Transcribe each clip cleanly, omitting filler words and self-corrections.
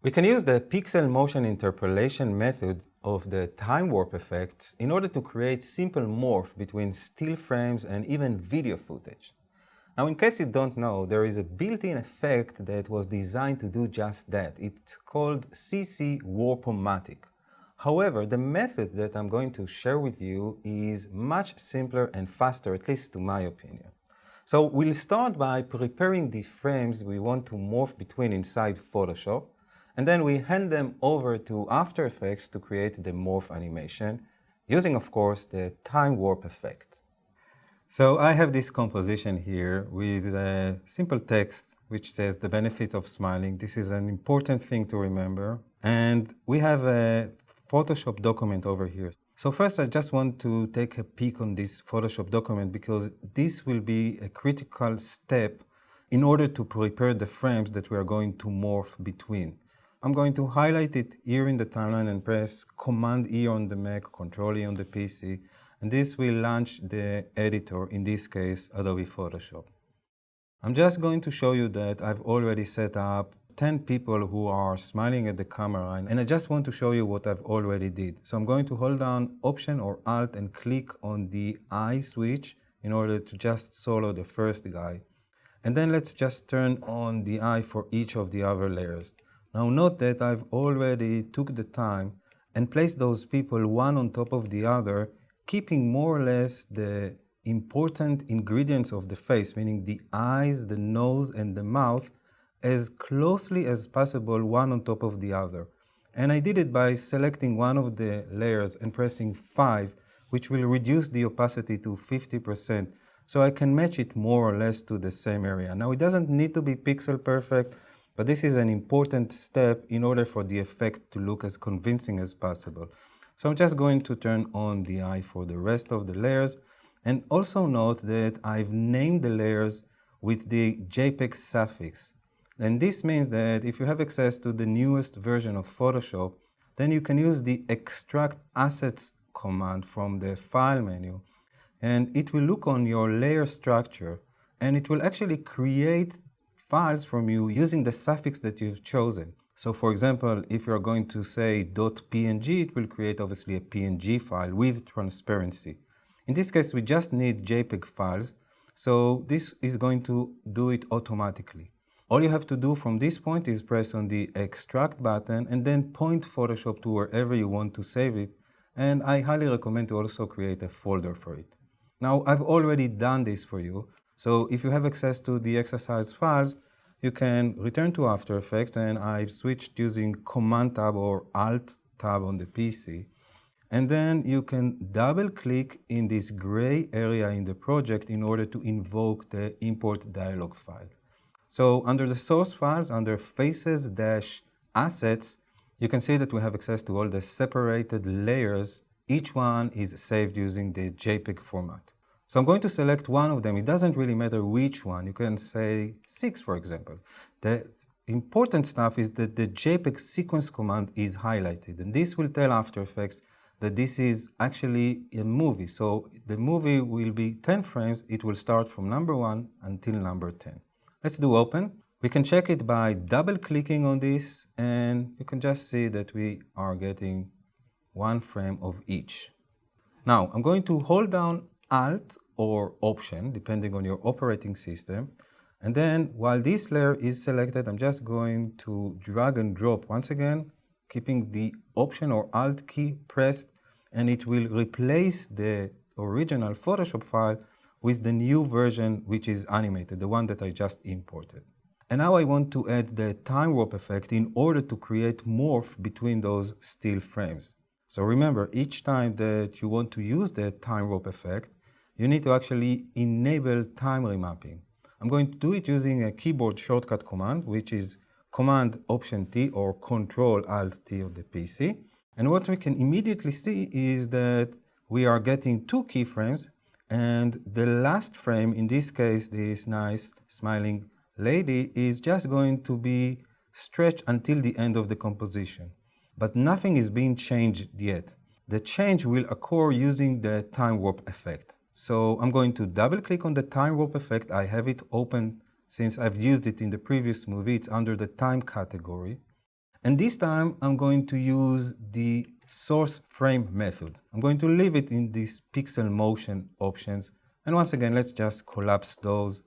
We can use the pixel motion interpolation method of the time warp effects in order to create simple morph between still frames and even video footage. Now, in case you don't know, there is a built-in effect that was designed to do just that. It's called CC Warp-O-Matic. However, the method that I'm going to share with you is much simpler and faster, at least to my opinion. So we'll start by preparing the frames we want to morph between inside Photoshop, and then we hand them over to After Effects to create the morph animation, using, of course, the time warp effect. So I have this composition here with a simple text which says the benefits of smiling. This is an important thing to remember. And we have a Photoshop document over here. So first I just want to take a peek on this Photoshop document because this will be a critical step in order to prepare the frames that we are going to morph between. I'm going to highlight it here in the timeline and press Command E on the Mac, Control E on the PC, and this will launch the editor, in this case Adobe Photoshop. I'm just going to show you that I've already set up 10 people who are smiling at the camera, and I just want to show you what I've already did. So I'm going to hold down Option or Alt and click on the eye switch in order to just solo the first guy. And then let's just turn on the eye for each of the other layers. Now note that I've already took the time and placed those people one on top of the other, keeping more or less the important ingredients of the face, meaning the eyes, the nose, and the mouth, as closely as possible one on top of the other. And I did it by selecting one of the layers and pressing 5, which will reduce the opacity to 50%, so I can match it more or less to the same area. Now it doesn't need to be pixel perfect, but this is an important step in order for the effect to look as convincing as possible. So I'm just going to turn on the eye for the rest of the layers. And also note that I've named the layers with the JPEG suffix. And this means that if you have access to the newest version of Photoshop, then you can use the Extract Assets command from the File menu. And it will look on your layer structure, and it will actually create files from you using the suffix that you've chosen. So for example, if you're going to say .png, it will create obviously a PNG file with transparency. In this case, we just need JPEG files, so this is going to do it automatically. All you have to do from this point is press on the Extract button and then point Photoshop to wherever you want to save it, and I highly recommend to also create a folder for it. Now, I've already done this for you, so if you have access to the exercise files, you can return to After Effects, and I've switched using Command Tab or Alt Tab on the PC. And then you can double-click in this gray area in the project in order to invoke the import dialog file. So under the source files, under Faces-Assets, you can see that we have access to all the separated layers. Each one is saved using the JPEG format. So I'm going to select one of them. It doesn't really matter which one. You can say 6, for example. The important stuff is that the JPEG sequence command is highlighted, and this will tell After Effects that this is actually a movie. So the movie will be 10 frames. It will start from number 1 until number 10. Let's do open. We can check it by double-clicking on this, and you can just see that we are getting 1 frame of each. Now, I'm going to hold down Alt or Option, depending on your operating system. And then while this layer is selected, I'm just going to drag and drop once again, keeping the Option or Alt key pressed, and it will replace the original Photoshop file with the new version, which is animated, the one that I just imported. And now I want to add the time warp effect in order to create morph between those still frames. So remember, each time that you want to use the time warp effect, you need to actually enable time remapping. I'm going to do it using a keyboard shortcut command, which is Command Option T or Control Alt T of the PC. And what we can immediately see is that we are getting 2 keyframes, and the last frame, in this case, this nice smiling lady, is just going to be stretched until the end of the composition. But nothing is being changed yet. The change will occur using the time warp effect. So I'm going to double click on the time warp effect. I have it open since I've used it in the previous movie. It's under the time category. And this time I'm going to use the source frame method. I'm going to leave it in these pixel motion options. And once again, let's just collapse those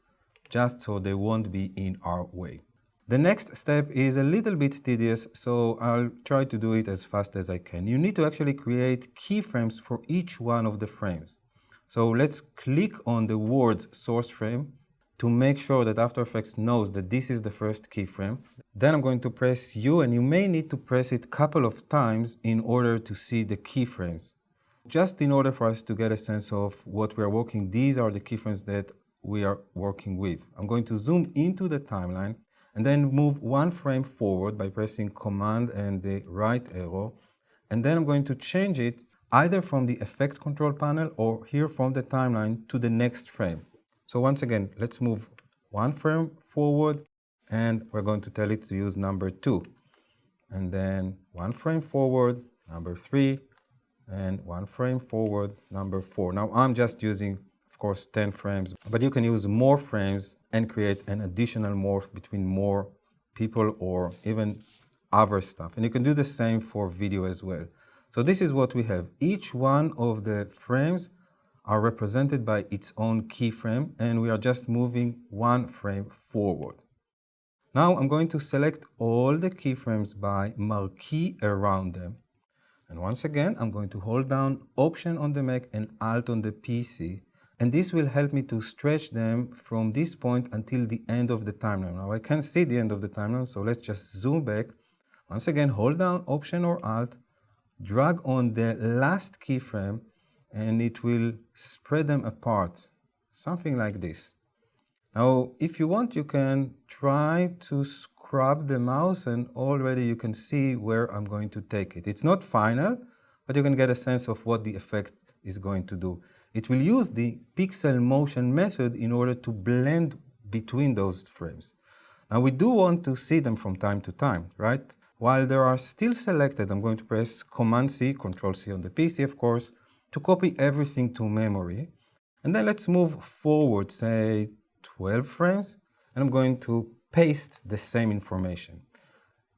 just so they won't be in our way. The next step is a little bit tedious, so I'll try to do it as fast as I can. You need to actually create keyframes for each one of the frames. So let's click on the words source frame to make sure that After Effects knows that this is the first keyframe. Then I'm going to press U, and you may need to press it a couple of times in order to see the keyframes. Just in order for us to get a sense of what we are working, these are the keyframes that we are working with. I'm going to zoom into the timeline and then move one frame forward by pressing Command and the right arrow. And then I'm going to change it either from the Effect Control panel or here from the timeline to the next frame. So once again, let's move one frame forward, and we're going to tell it to use number 2. And then one frame forward, number 3, and one frame forward, number 4. Now I'm just using, of course, 10 frames, but you can use more frames and create an additional morph between more people or even other stuff. And you can do the same for video as well. So this is what we have. Each one of the frames are represented by its own keyframe, and we are just moving one frame forward. Now I'm going to select all the keyframes by marquee around them. And once again, I'm going to hold down Option on the Mac and Alt on the PC, and this will help me to stretch them from this point until the end of the timeline. Now I can't see the end of the timeline, so let's just zoom back. Once again, hold down Option or Alt, drag on the last keyframe, and it will spread them apart, something like this. Now, if you want, you can try to scrub the mouse, and already you can see where I'm going to take it. It's not final, but you can get a sense of what the effect is going to do. It will use the pixel motion method in order to blend between those frames. Now, we do want to see them from time to time, right? While they are still selected, I'm going to press Command-C, Control-C on the PC, of course, to copy everything to memory. And then let's move forward, say 12 frames, and I'm going to paste the same information.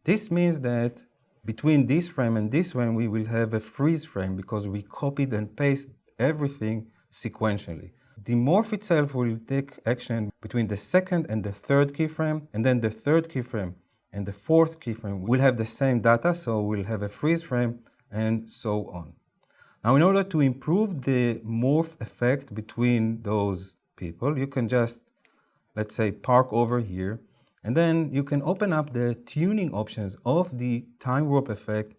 This means that between this frame and this frame, we will have a freeze frame because we copied and pasted everything sequentially. The morph itself will take action between the second and the third keyframe, and then the third keyframe and the fourth keyframe will have the same data, so we'll have a freeze frame and so on. Now, in order to improve the morph effect between those people, you can just, let's say, park over here, and then you can open up the tuning options of the Timewarp effect,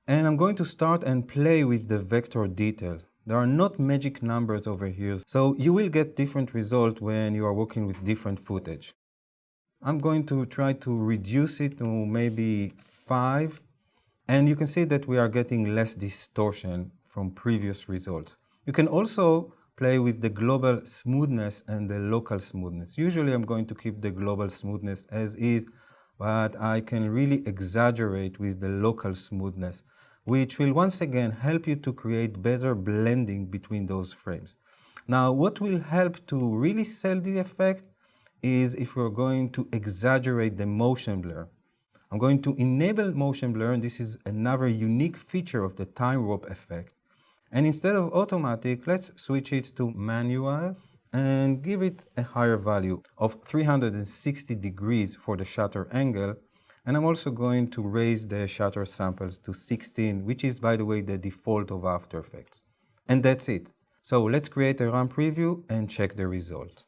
and I'm going to start and play with the vector detail. There are not magic numbers over here, so you will get different results when you are working with different footage. I'm going to try to reduce it to maybe 5, and you can see that we are getting less distortion from previous results. You can also play with the global smoothness and the local smoothness. Usually I'm going to keep the global smoothness as is, but I can really exaggerate with the local smoothness, which will once again help you to create better blending between those frames. Now, what will help to really sell the effect is if we're going to exaggerate the motion blur. I'm going to enable motion blur, and this is another unique feature of the Timewarp effect. And instead of automatic, let's switch it to manual and give it a higher value of 360 degrees for the shutter angle. And I'm also going to raise the shutter samples to 16, which is, by the way, the default of After Effects. And that's it. So let's create a run preview and check the result.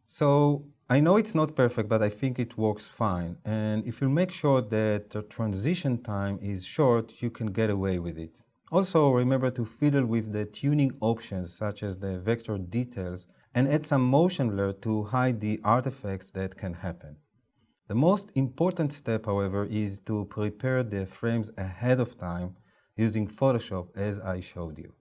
So I know it's not perfect, but I think it works fine. And if you make sure that the transition time is short, you can get away with it. Also, remember to fiddle with the tuning options, such as the vector details, and add some motion blur to hide the artifacts that can happen. The most important step, however, is to prepare the frames ahead of time using Photoshop, as I showed you.